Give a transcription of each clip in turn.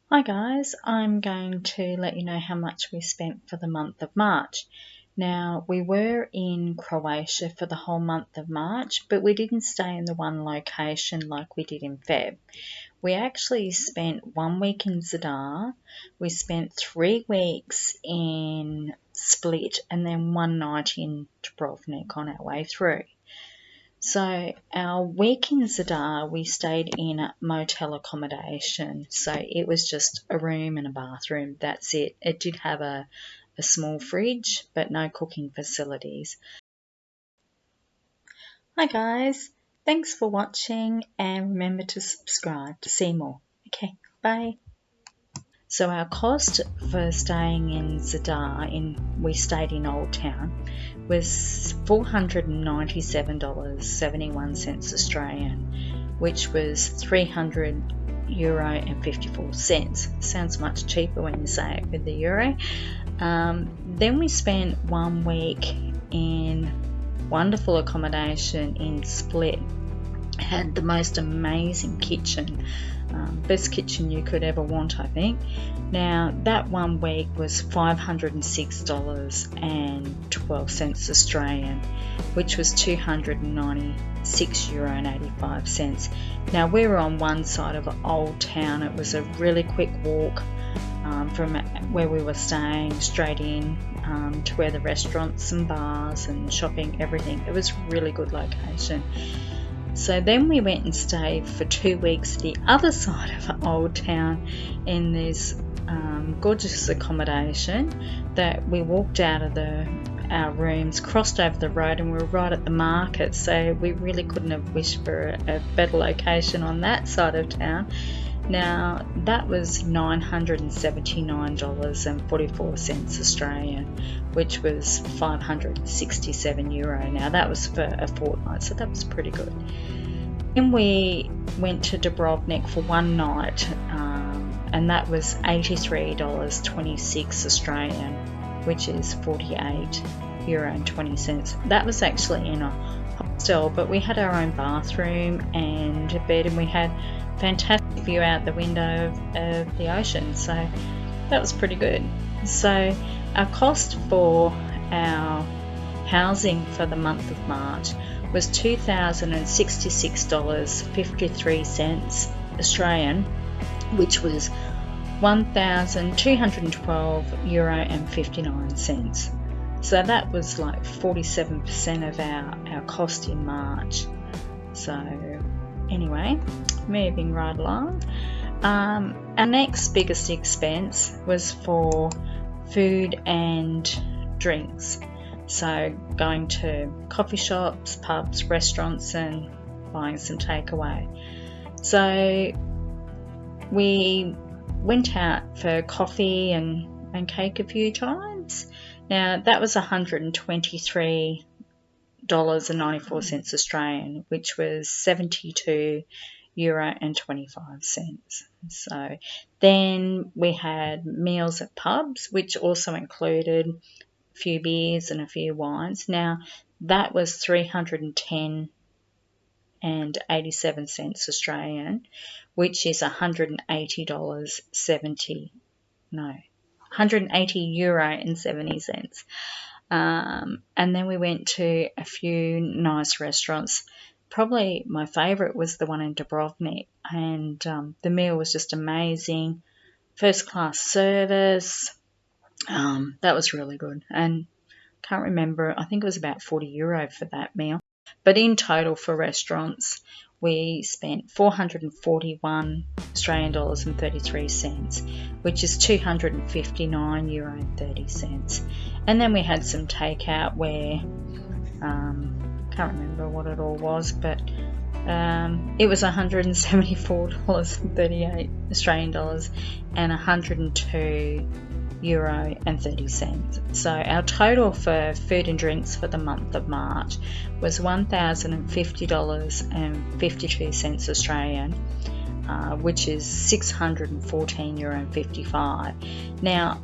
Hi guys, I'm going to let you know how much we spent for the month of March. Now, we were in Croatia for the whole month of March, but we didn't stay in the one location like we did in Feb. We actually spent 1 week in Zadar, we spent 3 weeks in Split, and then 1 night in Dubrovnik on our way through. So our week in Zadar, we stayed in a motel accommodation. So it was just a room and a bathroom. That's it. It did have a small fridge, but no cooking facilities. Hi guys, thanks for watching and remember to subscribe to see more. Okay, bye. So our cost for staying in Zadar, we stayed in Old Town, was $497.71 Australian, which was €300.54. Sounds much cheaper when you say it with the euro. Then we spent 1 week in wonderful accommodation in Split. Had the most amazing kitchen, best kitchen you could ever want, I think. Now that 1 week was $506.12 Australian, which was €296.85. Now we were on one side of Old Town. It was a really quick walk from where we were staying straight in to where the restaurants and bars and shopping, everything. It was a really good location. So then we went and stayed for 2 weeks the other side of Old Town in this gorgeous accommodation that we walked out of our rooms, crossed over the road, and we were right at the market. So we really couldn't have wished for a better location on that side of town. Now that was $979.44 Australian, which was €567. Now that was for a fortnight, so that was pretty good. Then we went to Dubrovnik for 1 night, and that was $83.26 Australian, which is €48.20. That was actually in a hostel, but we had our own bathroom and a bed, and we had fantastic view out the window of the ocean, so that was pretty good. So our cost for our housing for the month of March was $2,066.53 Australian, which was €1,212.59. So that was like 47% of our cost in March. So anyway, moving right along. Our next biggest expense was for food and drinks. So going to coffee shops, pubs, restaurants, and buying some takeaway. So we went out for coffee and cake a few times. Now that was $123.94 Australian, which was €72.25. So then we had meals at pubs, which also included a few beers and a few wines. Now that was $310.87 Australian, which is €180.70. And then we went to a few nice restaurants. Probably my favourite was the one in Dubrovnik, and the meal was just amazing. First class service. That was really good, and can't remember, I think it was about €40 for that meal. But in total for restaurants, we spent $441.33, which is €259.30. And then we had some takeout where, can't remember what it all was, but it was $174.38 Australian dollars and €102.30. So our total for food and drinks for the month of March was $1,050.52 Australian, which is €614.55. Now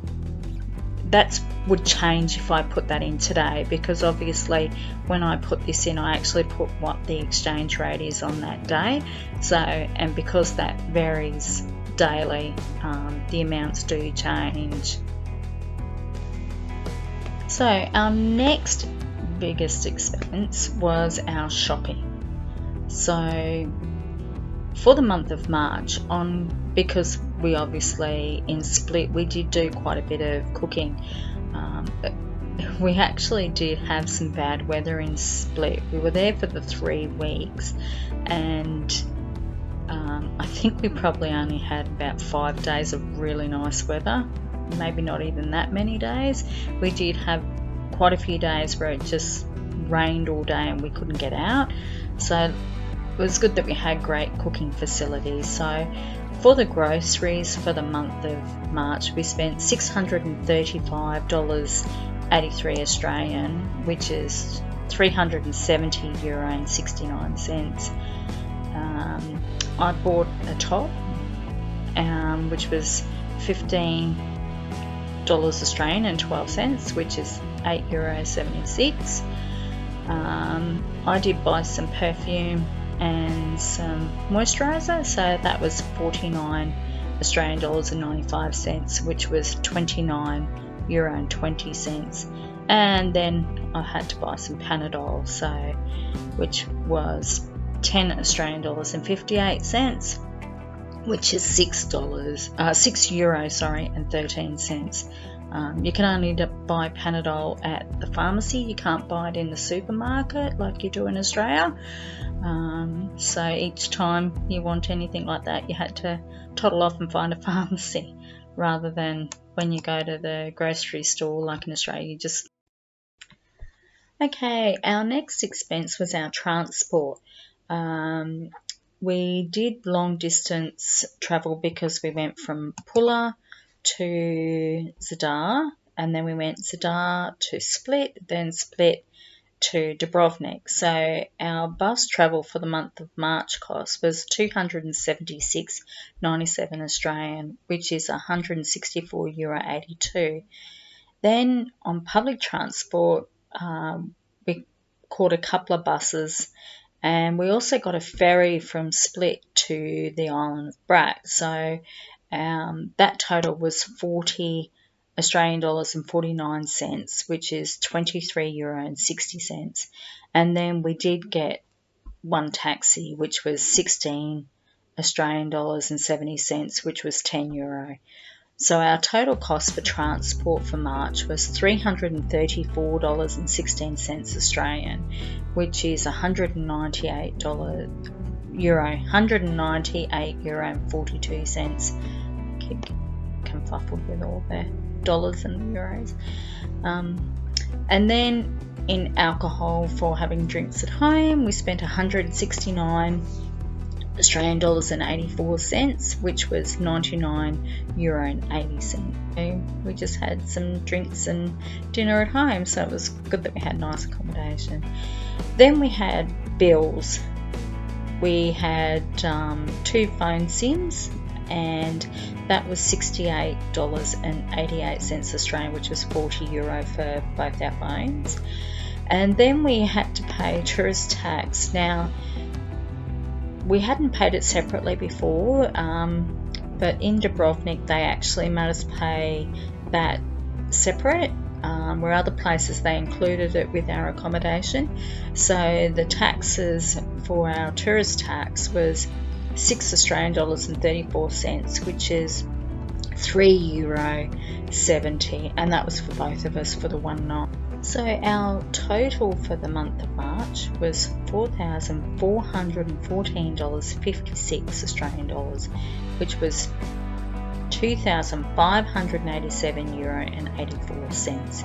that would change if I put that in today, because obviously when I put this in, I actually put what the exchange rate is on that day. So, and because that varies daily, the amounts do change. So our next biggest expense was our shopping. So for the month of March, because we obviously in Split we did do quite a bit of cooking. We actually did have some bad weather in Split. We were there for the 3 weeks, and I think we probably only had about 5 days of really nice weather, maybe not even that many days. We did have quite a few days where it just rained all day and we couldn't get out, so it was good that we had great cooking facilities. So for the groceries for the month of March, we spent $635.83 Australian, which is €370.69. I bought a top, which was $15 Australian and 12 cents, which is €8.76. I did buy some perfume and some moisturiser, so that was $49 Australian dollars and 95 cents, which was €29.20. And then I had to buy some Panadol, which was $10 Australian dollars and 58 cents, which is €6 and 13 cents. You can only buy Panadol at the pharmacy. You can't buy it in the supermarket like you do in Australia. So each time you want anything like that, you had to toddle off and find a pharmacy, rather than when you go to the grocery store like in Australia, you just... Okay, our next expense was our transport. We did long distance travel because we went from Pulla to Zadar, and then we went Zadar to Split, then Split to Dubrovnik. So our bus travel for the month of March cost was €276.97 Australian, which is €164.82. Then on public transport, we caught a couple of buses, and we also got a ferry from Split to the island of Brack. So that total was $40 Australian dollars and 49 cents, which is €23.60. And then we did get one taxi, which was $16 Australian dollars and 70 cents, which was €10. So our total cost for transport for March was $334.16 Australian, which is €198.42. Keep confuffled with all the dollars and euros. And then in alcohol for having drinks at home, we spent €169 Australian dollars and 84 cents, which was €99.80. We just had some drinks and dinner at home, so it was good that we had nice accommodation. Then we had bills. We had 2 phone SIMs, and that was $68.88 Australian, which was €40 for both our phones. And then we had to pay tourist tax. Now, we hadn't paid it separately before, but in Dubrovnik they actually made us pay that separate, where other places they included it with our accommodation. So the taxes for our tourist tax was €6 Australian dollars and 34 cents, which is €3.70, and that was for both of us for the one night. So our total for the month of March was $4,414.56 Australian dollars, which was €2,587.84.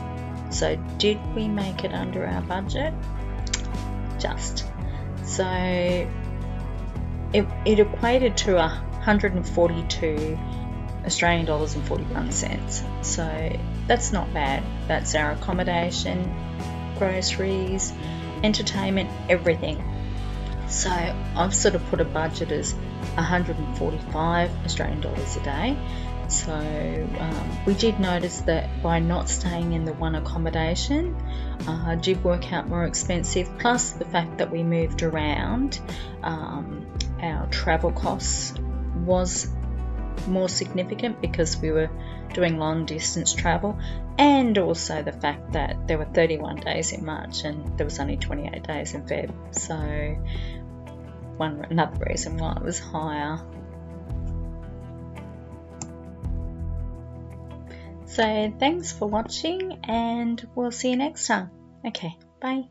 So did we make it under our budget? Just. So it equated to $142 Australian dollars and 41 cents. So that's not bad. That's our accommodation, groceries, entertainment, everything. So I've sort of put a budget as 145 Australian dollars a day, So we did notice that by not staying in the one accommodation, did work out more expensive, plus the fact that we moved around, our travel costs was more significant because we were doing long distance travel, and also the fact that there were 31 days in March and there was only 28 days in Feb, so another reason why it was higher. So thanks for watching, and we'll see you next time. Okay, bye.